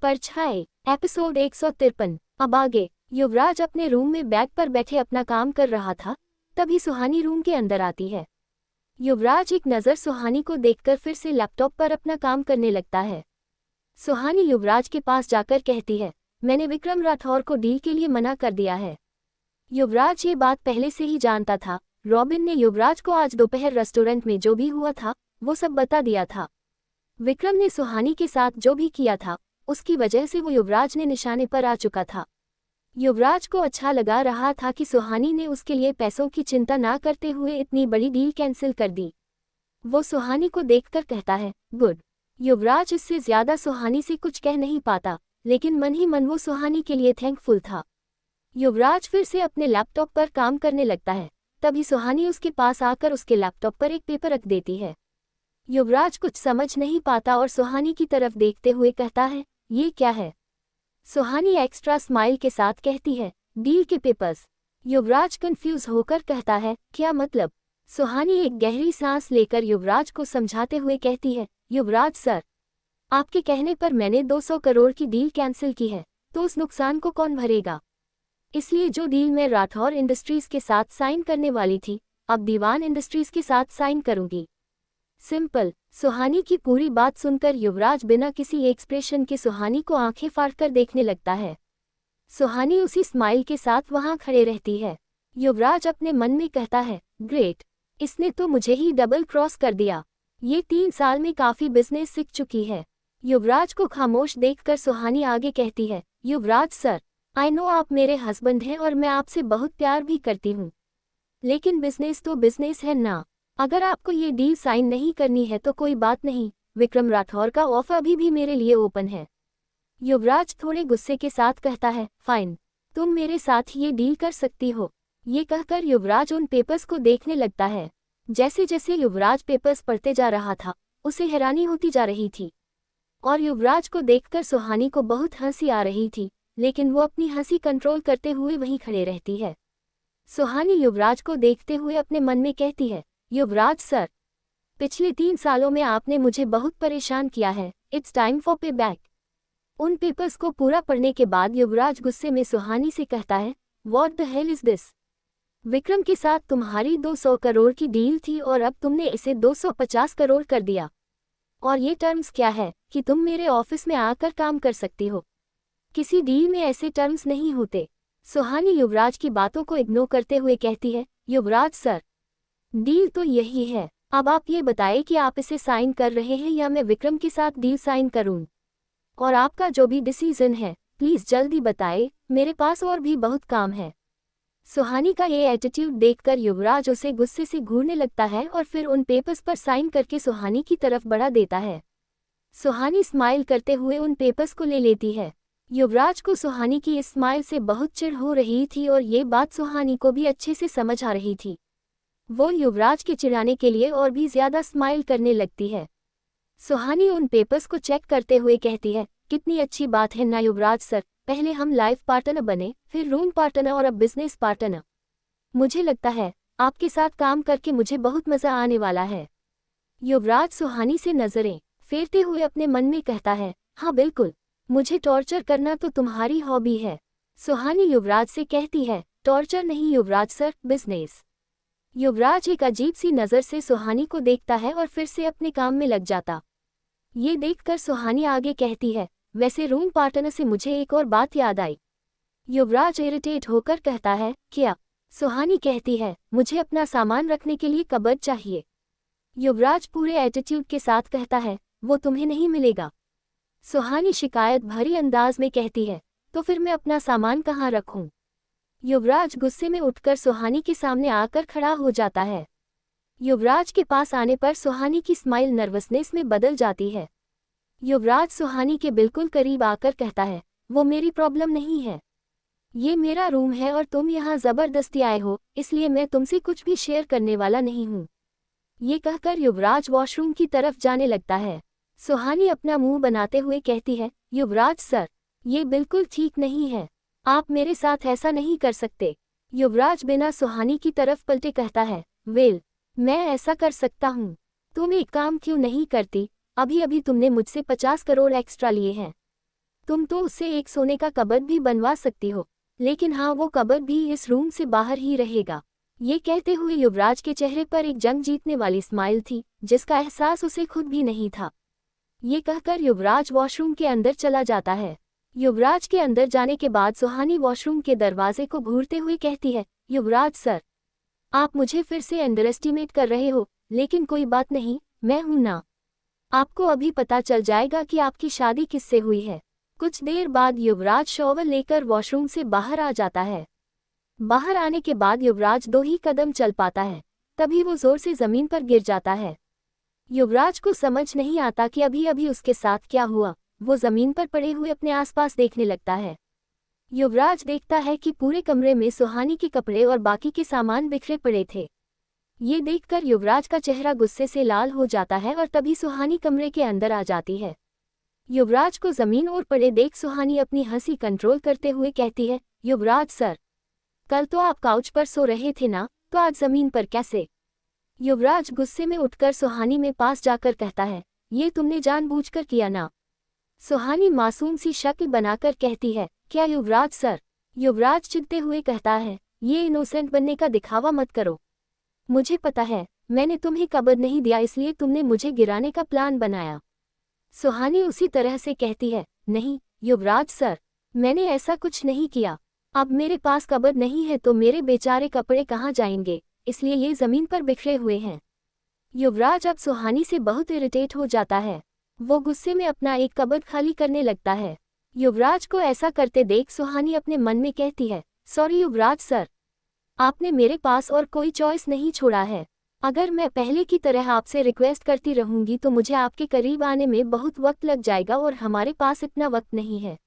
परछाई एपिसोड 153। अब आगे। युवराज अपने रूम में बैग पर बैठे अपना काम कर रहा था, तभी सुहानी रूम के अंदर आती है। युवराज एक नज़र सुहानी को देखकर फिर से लैपटॉप पर अपना काम करने लगता है। सुहानी युवराज के पास जाकर कहती है, मैंने विक्रम राठौर को डील के लिए मना कर दिया है। युवराज ये बात पहले से ही जानता था। रॉबिन ने युवराज को आज दोपहर रेस्टोरेंट में जो भी हुआ था वो सब बता दिया था। विक्रम ने सुहानी के साथ जो भी किया था उसकी वजह से वो युवराज ने निशाने पर आ चुका था। युवराज को अच्छा लगा रहा था कि सुहानी ने उसके लिए पैसों की चिंता ना करते हुए इतनी बड़ी डील कैंसिल कर दी। वो सुहानी को देखकर कहता है, गुड। युवराज इससे ज्यादा सुहानी से कुछ कह नहीं पाता, लेकिन मन ही मन वो सुहानी के लिए थैंकफुल था। युवराज फिर से अपने लैपटॉप पर काम करने लगता है, तभी सुहानी उसके पास आकर उसके लैपटॉप पर एक पेपर रख देती है। युवराज कुछ समझ नहीं पाता और सुहानी की तरफ देखते हुए कहता है, ये क्या है? सुहानी एक्स्ट्रा स्माइल के साथ कहती है, डील के पेपर्स। युवराज कंफ्यूज होकर कहता है, क्या मतलब? सुहानी एक गहरी सांस लेकर युवराज को समझाते हुए कहती है, युवराज सर, आपके कहने पर मैंने 200 करोड़ की डील कैंसिल की है, तो उस नुकसान को कौन भरेगा? इसलिए जो डील मैं राठौर इंडस्ट्रीज के साथ साइन करने वाली थी, अब दीवान इंडस्ट्रीज के साथ साइन करूंगी। सिंपल। सुहानी की पूरी बात सुनकर युवराज बिना किसी एक्सप्रेशन के सुहानी को आंखें फाड़कर देखने लगता है। सुहानी उसी स्माइल के साथ वहां खड़े रहती है। युवराज अपने मन में कहता है, ग्रेट, इसने तो मुझे ही डबल क्रॉस कर दिया। ये 3 साल में काफी बिजनेस सीख चुकी है। युवराज को खामोश देखकर सुहानी आगे कहती है, युवराज सर, आई नो आप मेरे हस्बैंड हैं और मैं आपसे बहुत प्यार भी करती हूँ, लेकिन बिजनेस तो बिजनेस है ना। अगर आपको ये डील साइन नहीं करनी है तो कोई बात नहीं, विक्रम राठौर का ऑफर अभी भी मेरे लिए ओपन है। युवराज थोड़े गुस्से के साथ कहता है, फाइन, तुम मेरे साथ ये डील कर सकती हो। ये कहकर युवराज उन पेपर्स को देखने लगता है। जैसे जैसे युवराज पेपर्स पढ़ते जा रहा था, उसे हैरानी होती जा रही थी और युवराज को देखकर सुहानी को बहुत हंसी आ रही थी, लेकिन वो अपनी हंसी कंट्रोल करते हुए वहीं खड़े रहती है। सुहानी युवराज को देखते हुए अपने मन में कहती है, युवराज सर, पिछले 3 सालों में आपने मुझे बहुत परेशान किया है, इट्स टाइम फॉर पे बैक। उन पेपर्स को पूरा पढ़ने के बाद युवराज गुस्से में सुहानी से कहता है, what the hell is this? Vikram के साथ तुम्हारी 200 करोड़ की डील थी और अब तुमने इसे 250 करोड़ कर दिया। और ये टर्म्स क्या है कि तुम मेरे ऑफिस में आकर काम कर सकती हो? किसी डील में ऐसे टर्म्स नहीं होते। सुहानी युवराज की बातों को इग्नोर करते हुए कहती है, युवराज सर, डील तो यही है। अब आप ये बताएं कि आप इसे साइन कर रहे हैं या मैं विक्रम के साथ डील साइन करूं? और आपका जो भी डिसीजन है प्लीज जल्दी बताएं, मेरे पास और भी बहुत काम है। सुहानी का ये एटीट्यूड देखकर युवराज उसे गुस्से से घूरने लगता है और फिर उन पेपर्स पर साइन करके सुहानी की तरफ बढ़ा देता है। सुहानी स्माइल करते हुए उन पेपर्स को ले लेती है। युवराज को सुहानी की इस स्माइल से बहुत चिढ़ हो रही थी और ये बात सुहानी को भी अच्छे से समझ आ रही थी। वो युवराज के चिढ़ाने के लिए और भी ज्यादा स्माइल करने लगती है। सुहानी उन पेपर्स को चेक करते हुए कहती है, कितनी अच्छी बात है ना युवराज सर, पहले हम लाइफ पार्टनर बने, फिर रूम पार्टनर और अब बिजनेस पार्टनर। मुझे लगता है आपके साथ काम करके मुझे बहुत मजा आने वाला है। युवराज सुहानी से नजरें फेरते हुए अपने मन में कहता है, हाँ बिल्कुल, मुझे टॉर्चर करना तो तुम्हारी हॉबी है। सुहानी युवराज से कहती है, टॉर्चर नहीं युवराज सर, बिजनेस। युवराज एक अजीब सी नज़र से सुहानी को देखता है और फिर से अपने काम में लग जाता। ये देखकर सुहानी आगे कहती है, वैसे रूम पार्टनर से मुझे एक और बात याद आई। युवराज इरिटेट होकर कहता है, क्या? सुहानी कहती है, मुझे अपना सामान रखने के लिए कबर्ड चाहिए। युवराज पूरे एटीट्यूड के साथ कहता है, वो तुम्हें नहीं मिलेगा। सुहानी शिकायत भरी अंदाज में कहती है, तो फिर मैं अपना सामान कहाँ रखूं? युवराज गुस्से में उठकर सुहानी के सामने आकर खड़ा हो जाता है। युवराज के पास आने पर सुहानी की स्माइल नर्वसनेस में बदल जाती है। युवराज सुहानी के बिल्कुल करीब आकर कहता है, वो मेरी प्रॉब्लम नहीं है। ये मेरा रूम है और तुम यहाँ जबरदस्ती आए हो, इसलिए मैं तुमसे कुछ भी शेयर करने वाला नहीं हूँ। ये कहकर युवराज वॉशरूम की तरफ जाने लगता है। सुहानी अपना मुंह बनाते हुए कहती है, युवराज सर, ये बिल्कुल ठीक नहीं है, आप मेरे साथ ऐसा नहीं कर सकते। युवराज बिना सुहानी की तरफ पलटे कहता है, वेल, मैं ऐसा कर सकता हूँ। तुम एक काम क्यों नहीं करती? अभी अभी तुमने मुझसे 50 करोड़ एक्स्ट्रा लिए हैं। तुम तो उससे एक सोने का कबर्ड भी बनवा सकती हो, लेकिन हाँ, वो कबर्ड भी इस रूम से बाहर ही रहेगा। ये कहते हुए युवराज के चेहरे पर एक जंग जीतने वाली स्माइल थी, जिसका एहसास उसे खुद भी नहीं था। ये कहकर युवराज वॉशरूम के अंदर चला जाता है। युवराज के अंदर जाने के बाद सुहानी वॉशरूम के दरवाजे को घूरते हुए कहती है, युवराज सर, आप मुझे फिर से अंडर एस्टिमेट कर रहे हो, लेकिन कोई बात नहीं, मैं हूं ना। आपको अभी पता चल जाएगा कि आपकी शादी किससे हुई है। कुछ देर बाद युवराज शॉवर लेकर वॉशरूम से बाहर आ जाता है। बाहर आने के बाद युवराज 2 ही कदम चल पाता है, तभी वो जोर से जमीन पर गिर जाता है। युवराज को समझ नहीं आता कि अभी अभी उसके साथ क्या हुआ। वो जमीन पर पड़े हुए अपने आसपास देखने लगता है। युवराज देखता है कि पूरे कमरे में सुहानी के कपड़े और बाकी के सामान बिखरे पड़े थे। ये देखकर युवराज का चेहरा गुस्से से लाल हो जाता है और तभी सुहानी कमरे के अंदर आ जाती है। युवराज को जमीन और पड़े देख सुहानी अपनी हंसी कंट्रोल करते हुए कहती है, युवराज सर, कल तो आप काउच पर सो रहे थे ना, तो आज जमीन पर कैसे? युवराज गुस्से में उठकर सुहानी में पास जाकर कहता है, ये तुमने जानबूझकर किया ना? सुहानी मासूम सी शक्ल बनाकर कहती है, क्या युवराज सर? युवराज चिढ़ते हुए कहता है, ये इनोसेंट बनने का दिखावा मत करो। मुझे पता है, मैंने तुम्हें कब्र नहीं दिया, इसलिए तुमने मुझे गिराने का प्लान बनाया। सुहानी उसी तरह से कहती है, नहीं युवराज सर, मैंने ऐसा कुछ नहीं किया। अब मेरे पास कब्र नहीं है तो मेरे बेचारे कपड़े कहाँ जाएंगे, इसलिए ये जमीन पर बिखरे हुए हैं। युवराज अब सुहानी से बहुत इरिटेट हो जाता है। वो गुस्से में अपना एक कब्र खाली करने लगता है। युवराज को ऐसा करते देख सुहानी अपने मन में कहती है, सॉरी युवराज सर, आपने मेरे पास और कोई चॉइस नहीं छोड़ा है। अगर मैं पहले की तरह आपसे रिक्वेस्ट करती रहूंगी तो मुझे आपके करीब आने में बहुत वक्त लग जाएगा और हमारे पास इतना वक्त नहीं है।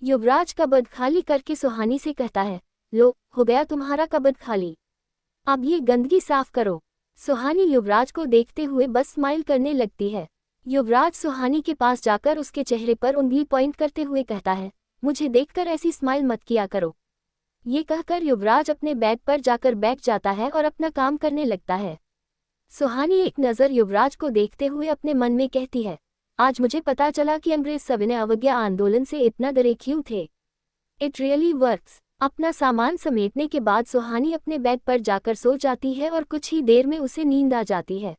युवराज कबर्ड खाली करके सुहानी से कहता है, लो, हो गया तुम्हारा कबर्ड खाली, अब ये गंदगी साफ करो। सुहानी युवराज को देखते हुए बस स्माइल करने लगती है। युवराज सुहानी के पास जाकर उसके चेहरे पर उंगली पॉइंट करते हुए कहता है, मुझे देखकर ऐसी स्माइल मत किया करो। ये कहकर युवराज अपने बेड पर जाकर बैठ जाता है और अपना काम करने लगता है। सुहानी एक नज़र युवराज को देखते हुए अपने मन में कहती है, आज मुझे पता चला कि अंग्रेज सविनय अवज्ञा आंदोलन से इतना डरे क्यों थे। It really works. अपना सामान समेटने के बाद सुहानी अपने बेड पर जाकर सो जाती है और कुछ ही देर में उसे नींद आ जाती है।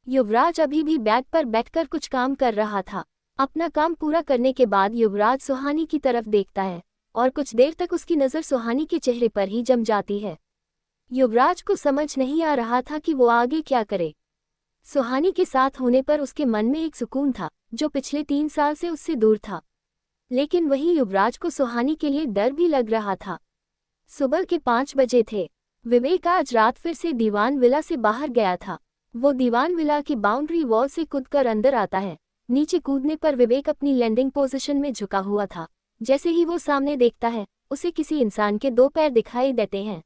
युवराज अभी भी बेड पर बैठकर कुछ काम कर रहा था। अपना काम पूरा करने के बाद युवराज सुहानी की तरफ देखता है और कुछ देर तक उसकी नज़र सुहानी के चेहरे पर ही जम जाती है। युवराज को समझ नहीं आ रहा था कि वो आगे क्या करे। सुहानी के साथ होने पर उसके मन में एक सुकून था जो पिछले 3 साल से उससे दूर था, लेकिन वहीं युवराज को सुहानी के लिए डर भी लग रहा था। सुबह के 5 बजे थे। विवेक आज रात फिर से दीवान विला से बाहर गया था। वो दीवान विला की बाउंड्री वॉल से कूदकर अंदर आता है। नीचे कूदने पर विवेक अपनी लैंडिंग पोजीशन में झुका हुआ था। जैसे ही वो सामने देखता है, उसे किसी इंसान के 2 पैर दिखाई देते हैं।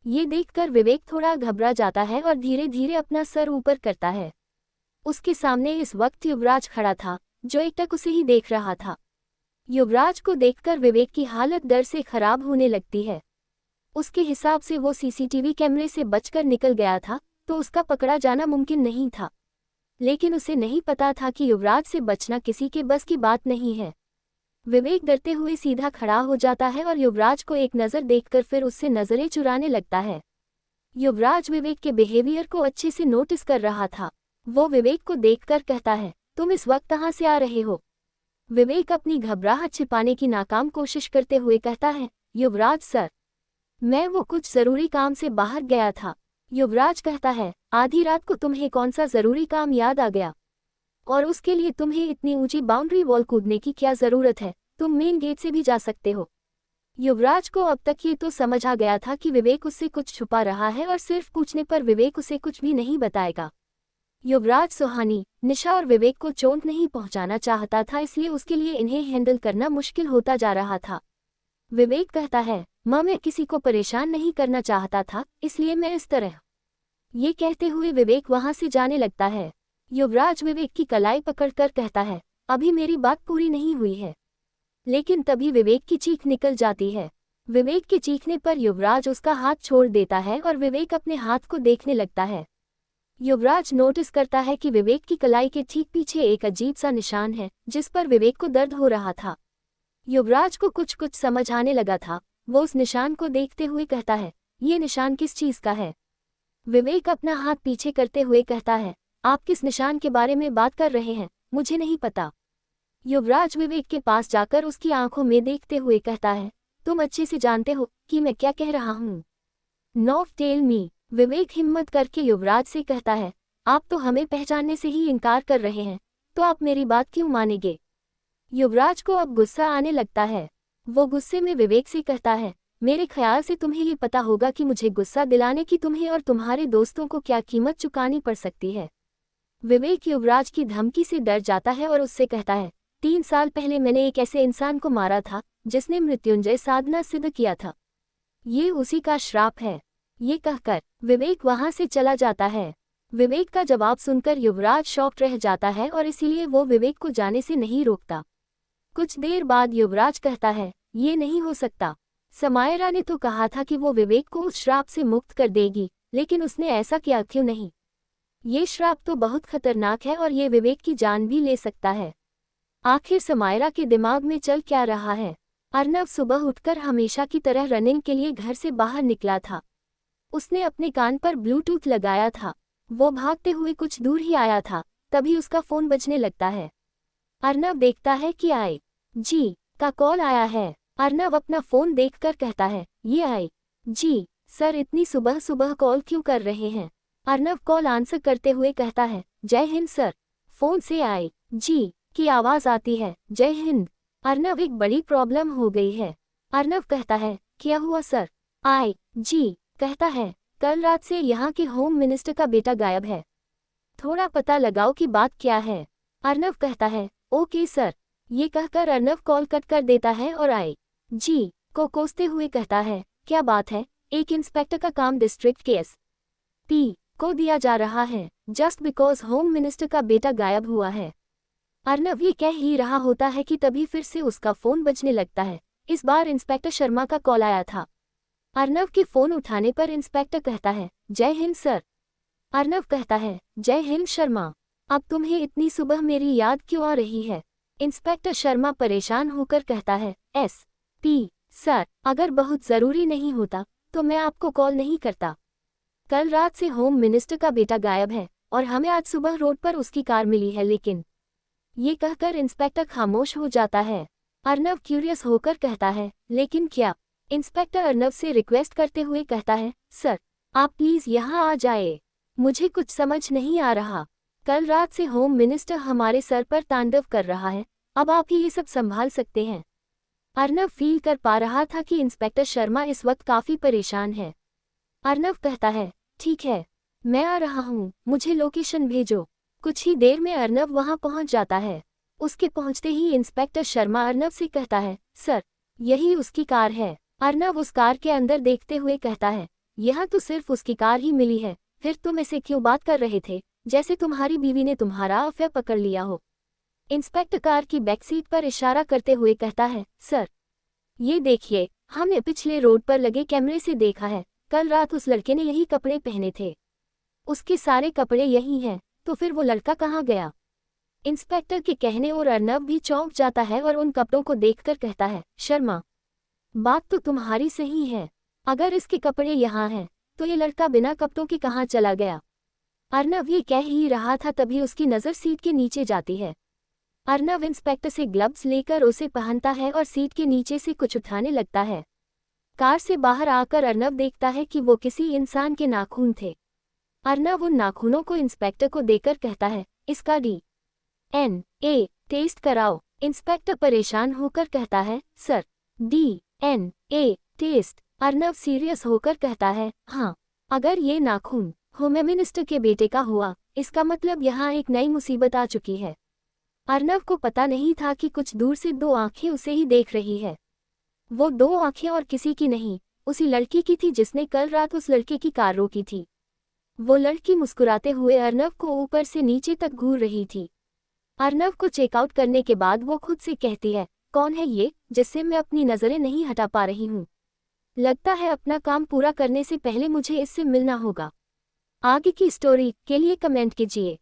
ये देखकर विवेक थोड़ा घबरा जाता है और धीरे धीरे अपना सर ऊपर करता है। उसके सामने इस वक्त युवराज खड़ा था, जो एकटक उसे ही देख रहा था। युवराज को देखकर विवेक की हालत डर से खराब होने लगती है। उसके हिसाब से वो सीसीटीवी कैमरे से बचकर निकल गया था, तो उसका पकड़ा जाना मुमकिन नहीं था। लेकिन उसे नहीं पता था कि युवराज से बचना किसी के बस की बात नहीं है। विवेक डरते हुए सीधा खड़ा हो जाता है और युवराज को एक नज़र देखकर फिर उससे नज़रें चुराने लगता है। युवराज विवेक के बिहेवियर को अच्छे से नोटिस कर रहा था। वो विवेक को देखकर कहता है, तुम इस वक्त कहाँ से आ रहे हो? विवेक अपनी घबराहट छिपाने की नाकाम कोशिश करते हुए कहता है, युवराज सर, मैं वो कुछ ज़रूरी काम से बाहर गया था। युवराज कहता है, आधी रात को तुम्हें कौन सा ज़रूरी काम याद आ गया? और उसके लिए तुम्हें इतनी ऊंची बाउंड्री वॉल कूदने की क्या ज़रूरत है? तुम मेन गेट से भी जा सकते हो। युवराज को अब तक ये तो समझ आ गया था कि विवेक उससे कुछ छुपा रहा है और सिर्फ पूछने पर विवेक उसे कुछ भी नहीं बताएगा। युवराज सुहानी, निशा और विवेक को चोट नहीं पहुंचाना चाहता था, इसलिए उसके लिए इन्हें हैंडल करना मुश्किल होता जा रहा था। विवेक कहता है, मैं किसी को परेशान नहीं करना चाहता था, इसलिए मैं इस तरह। ये कहते हुए विवेक वहां से जाने लगता है। युवराज विवेक की कलाई पकड़कर कहता है, अभी मेरी बात पूरी नहीं हुई है। लेकिन तभी विवेक की चीख निकल जाती है। विवेक के चीखने पर युवराज उसका हाथ छोड़ देता है और विवेक अपने हाथ को देखने लगता है। युवराज नोटिस करता है कि विवेक की कलाई के ठीक पीछे एक अजीब सा निशान है, जिस पर विवेक को दर्द हो रहा था। युवराज को कुछ कुछ समझ आने लगा था। वो उस निशान को देखते हुए कहता है, ये निशान किस चीज का है? विवेक अपना हाथ पीछे करते हुए कहता है, आप किस निशान के बारे में बात कर रहे हैं? मुझे नहीं पता। युवराज विवेक के पास जाकर उसकी आंखों में देखते हुए कहता है, तुम अच्छे से जानते हो कि मैं क्या कह रहा हूँ। Not tell me. विवेक हिम्मत करके युवराज से कहता है, आप तो हमें पहचानने से ही इनकार कर रहे हैं, तो आप मेरी बात क्यों मानेंगे? युवराज को अब गुस्सा आने लगता है। वो गुस्से में विवेक से कहता है, मेरे ख्याल से तुम्हें ये पता होगा कि मुझे गुस्सा दिलाने की तुम्हें और तुम्हारे दोस्तों को क्या कीमत चुकानी पड़ सकती है। विवेक युवराज की धमकी से डर जाता है और उससे कहता है, 3 साल पहले मैंने एक ऐसे इंसान को मारा था जिसने मृत्युंजय साधना सिद्ध किया था। ये उसी का श्राप है। ये कहकर विवेक वहां से चला जाता है। विवेक का जवाब सुनकर युवराज शॉक्ड रह जाता है और इसीलिए वो विवेक को जाने से नहीं रोकता। कुछ देर बाद युवराज कहता है, ये नहीं हो सकता। समायरा ने तो कहा था कि वो विवेक को उस श्राप से मुक्त कर देगी, लेकिन उसने ऐसा किया क्यों नहीं? ये श्राप तो बहुत खतरनाक है और ये विवेक की जान भी ले सकता है। आखिर समायरा के दिमाग में चल क्या रहा है? अर्नव सुबह उठकर हमेशा की तरह रनिंग के लिए घर से बाहर निकला था। उसने अपने कान पर ब्लूटूथ लगाया था। वो भागते हुए कुछ दूर ही आया था, तभी उसका फोन बजने लगता है। अर्नव देखता है कि आई जी का कॉल आया है। अर्नव अपना फोन देखकर कहता है, ये आई जी सर इतनी सुबह सुबह कॉल क्यों कर रहे हैं? अर्नव कॉल आंसर करते हुए कहता है, जय हिंद सर। फोन से आई जी की आवाज आती है, जय हिंद। अर्नव, एक बड़ी प्रॉब्लम हो गई है। अर्नव कहता है, क्या हुआ सर? आई जी कहता है, कल रात से यहाँ के होम मिनिस्टर का बेटा गायब है। थोड़ा पता लगाओ कि बात क्या है। अर्नव कहता है, ओके सर। ये कहकर अर्नव कॉल कट कर देता है और आई जी को कोसते हुए कहता है, क्या बात है? एक इंस्पेक्टर का काम डिस्ट्रिक्ट के एसपी को दिया जा रहा है जस्ट बिकॉज होम मिनिस्टर का बेटा गायब हुआ है। अर्नव ये कह ही रहा होता है कि तभी फिर से उसका फोन बजने लगता है। इस बार इंस्पेक्टर शर्मा का कॉल आया था। अर्नव के फोन उठाने पर इंस्पेक्टर कहता है, जय हिंद सर। अर्नव कहता है, जय हिंद शर्मा। अब तुम्हें इतनी सुबह मेरी याद क्यों आ रही है? इंस्पेक्टर शर्मा परेशान होकर कहता है, एसपी सर, अगर बहुत जरूरी नहीं होता तो मैं आपको कॉल नहीं करता। कल रात से होम मिनिस्टर का बेटा गायब है और हमें आज सुबह रोड पर उसकी कार मिली है, लेकिन ये कहकर इंस्पेक्टर खामोश हो जाता है। अर्नव क्यूरियस होकर कहता है, लेकिन क्या? इंस्पेक्टर अर्नव से रिक्वेस्ट करते हुए कहता है, सर आप प्लीज यहाँ आ जाए, मुझे कुछ समझ नहीं आ रहा। कल रात से होम मिनिस्टर हमारे सर पर तांडव कर रहा है, अब आप ही ये सब संभाल सकते हैं। अर्नव फील कर पा रहा था कि इंस्पेक्टर शर्मा इस वक्त काफी परेशान है। अर्नव कहता है, ठीक है, मैं आ रहा हूँ, मुझे लोकेशन भेजो। कुछ ही देर में अर्नव वहां पहुंच जाता है। उसके पहुंचते ही इंस्पेक्टर शर्मा अर्नव से कहता है, सर यही उसकी कार है। अर्नव उस कार के अंदर देखते हुए कहता है, यहाँ तो सिर्फ उसकी कार ही मिली है, फिर तुम ऐसे क्यों बात कर रहे थे जैसे तुम्हारी बीवी ने तुम्हारा अफेयर पकड़ लिया हो? इंस्पेक्टर कार की बैक सीट पर इशारा करते हुए कहता है, सर ये देखिए, हमने पिछले रोड पर लगे कैमरे से देखा है, कल रात उस लड़के ने यही कपड़े पहने थे। उसके सारे कपड़े यही हैं, तो फिर वो लड़का कहाँ गया? इंस्पेक्टर के कहने और अर्नव भी चौंक जाता है और उन कपड़ों को देखकर कहता है, शर्मा बात तो तुम्हारी सही है, अगर इसके कपड़े यहाँ हैं तो ये लड़का बिना कपड़ों के कहाँ चला गया? अर्नव ये कह ही रहा था तभी उसकी नज़र सीट के नीचे जाती है। अर्नव इंस्पेक्टर से ग्लव्स लेकर उसे पहनता है और सीट के नीचे से कुछ उठाने लगता है। कार से बाहर आकर अर्नव देखता है कि वो किसी इंसान के नाखून थे। अर्नव उन नाखूनों को इंस्पेक्टर को देकर कहता है, इसका DNA टेस्ट कराओ। इंस्पेक्टर परेशान होकर कहता है, sir DNA test? Arnav serious होकर कहता है, हाँ, अगर ये नाखून होम मिनिस्टर के बेटे का हुआ, इसका मतलब यहाँ एक नई मुसीबत आ चुकी है। अर्नव को पता नहीं था कि कुछ दूर से 2 आंखें उसे ही देख रही है। वो 2 आंखें और किसी की नहीं, उसी लड़की की थी जिसने कल रात उस लड़के की कार रोकी थी। वो लड़की मुस्कुराते हुए अर्नव को ऊपर से नीचे तक घूर रही थी। अर्नव को चेकआउट करने के बाद वो खुद से कहती है, कौन है ये जिससे मैं अपनी नज़रें नहीं हटा पा रही हूँ? लगता है अपना काम पूरा करने से पहले मुझे इससे मिलना होगा। आगे की स्टोरी के लिए कमेंट कीजिए।